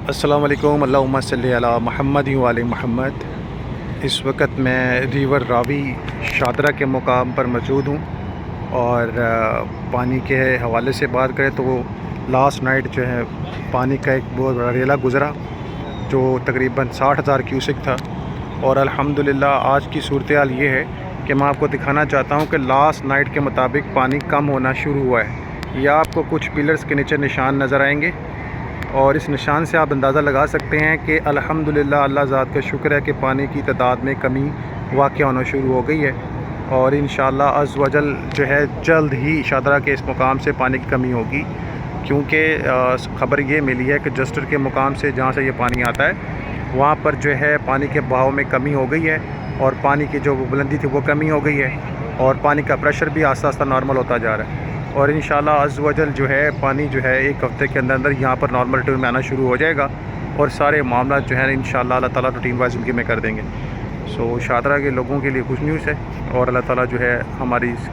السلام علیکم، اللہم صلی علی محمد و علی محمد۔ اس وقت میں ریور راوی شادرہ کے مقام پر موجود ہوں، اور پانی کے حوالے سے بات کریں تو وہ لاسٹ نائٹ جو ہے پانی کا ایک بہت بڑا ریلا گزرا جو تقریباً 60,000 کیوسک تھا، اور الحمدللہ آج کی صورتحال یہ ہے کہ میں آپ کو دکھانا چاہتا ہوں کہ لاسٹ نائٹ کے مطابق پانی کم ہونا شروع ہوا ہے۔ یہ آپ کو کچھ پلرز کے نیچے نشان نظر آئیں گے، اور اس نشان سے آپ اندازہ لگا سکتے ہیں کہ الحمدللہ اللہ ذات کا شکر ہے کہ پانی کی تعداد میں کمی واقع ہونا شروع ہو گئی ہے، اور انشاءاللہ عز و جل جو ہے جلد ہی شادرہ کے اس مقام سے پانی کی کمی ہوگی، کیونکہ خبر یہ ملی ہے کہ جسٹر کے مقام سے جہاں سے یہ پانی آتا ہے وہاں پر جو ہے پانی کے بہاؤ میں کمی ہو گئی ہے، اور پانی کی جو بلندی تھی وہ کمی ہو گئی ہے، اور پانی کا پریشر بھی آہستہ آہستہ نارمل ہوتا جا رہا ہے، اور انشاءاللہ عز و جل جو ہے پانی جو ہے ایک ہفتے کے اندر یہاں پر نارمل ٹون میں آنا شروع ہو جائے گا، اور سارے معاملات جو ہیں انشاءاللہ اللہ تعالیٰ روٹین وائز زندگی میں کر دیں گے۔ شادرہ کے لوگوں کے لیے کچھ نیوز ہے، اور اللہ تعالیٰ جو ہے ہماری اس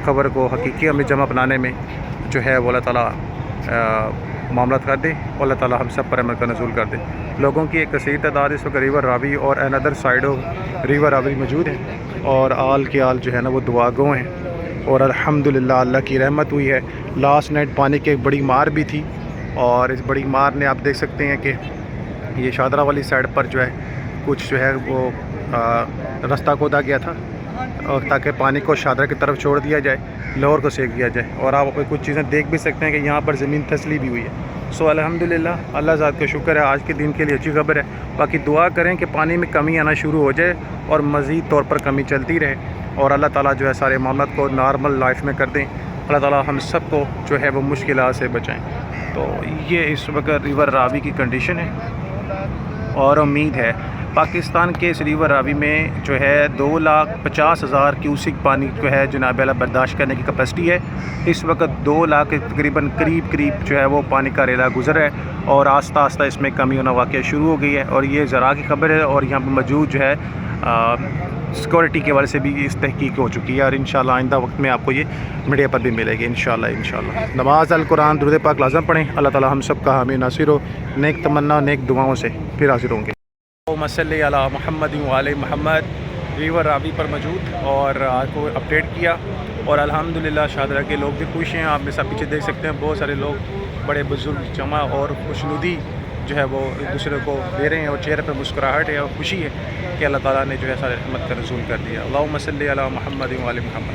خبر کو حقیقی ہمیں جمع بنانے میں جو ہے وہ اللہ تعالیٰ معاملات کر دے، اور اللہ تعالیٰ ہم سب پر رحمت کا نزول کر دے۔ لوگوں کی ایک کثیر تعداد اس وقت ریور راوی اور اندر سائڈ آف ریور راوی موجود ہیں، اور آل کے آل جو ہے نا وہ دعا گو ہیں، اور الحمدللہ اللہ کی رحمت ہوئی ہے۔ لاسٹ نائٹ پانی کی ایک بڑی مار بھی تھی، اور اس بڑی مار نے آپ دیکھ سکتے ہیں کہ یہ شادرہ والی سائڈ پر جو ہے کچھ جو ہے وہ راستہ کھودا گیا تھا، اور تاکہ پانی کو شادرہ کی طرف چھوڑ دیا جائے، لاہور کو سیک دیا جائے، اور آپ کچھ چیزیں دیکھ بھی سکتے ہیں کہ یہاں پر زمین تسلی بھی ہوئی ہے۔ الحمدللہ اللہ ذات کا شکر ہے، آج کے دن کے لیے اچھی خبر ہے۔ باقی دعا کریں کہ پانی میں کمی آنا شروع ہو جائے، اور مزید طور پر کمی چلتی رہے، اور اللہ تعالیٰ جو ہے سارے معاملات کو نارمل لائف میں کر دیں۔ اللہ تعالیٰ ہم سب کو جو ہے وہ مشکلات سے بچائیں۔ تو یہ اس وقت ریور راوی کی کنڈیشن ہے، اور امید ہے پاکستان کے اس ریور راوی میں جو ہے 2,50,000 کیوسک پانی جو ہے جناب اعلیٰ برداشت کرنے کی کیپیسٹی ہے۔ اس وقت 2 لاکھ کے تقریباً قریب جو ہے وہ پانی کا ریلا گزر ہے، اور آہستہ آہستہ اس میں کمی ہونا واقعہ شروع ہو گئی ہے، اور یہ ذرا کی خبر ہے، اور یہاں پہ موجود جو ہے سیکورٹی کے والے سے بھی اس تحقیق ہو چکی ہے، اور انشاءاللہ آئندہ وقت میں آپ کو یہ میڈیا پر بھی ملے گی انشاءاللہ۔ نماز القرآن درود پاک لازم پڑھیں۔ اللہ تعالیٰ ہم سب کا حامی ناصر ہو۔ نیک تمنا نیک دعاؤں سے پھر حاضر ہوں گے۔ اللہم صلی علی محمد و علی محمد۔ ریور راوی پر موجود، اور آپ کو اپڈیٹ کیا، اور الحمدللہ شادرہ کے لوگ بھی خوش ہیں۔ آپ میں سب پیچھے دیکھ سکتے ہیں بہت سارے لوگ بڑے بزرگ جمع اور خوشنودی جو ہے وہ ایک دوسرے کو دے رہے ہیں، اور چہرے پہ مسکراہٹ ہے اور خوشی ہے کہ اللہ تعالیٰ نے جو ہے سارے رحمت کا نزول کر دیا۔ اللہم صلی علی محمد و علی محمد۔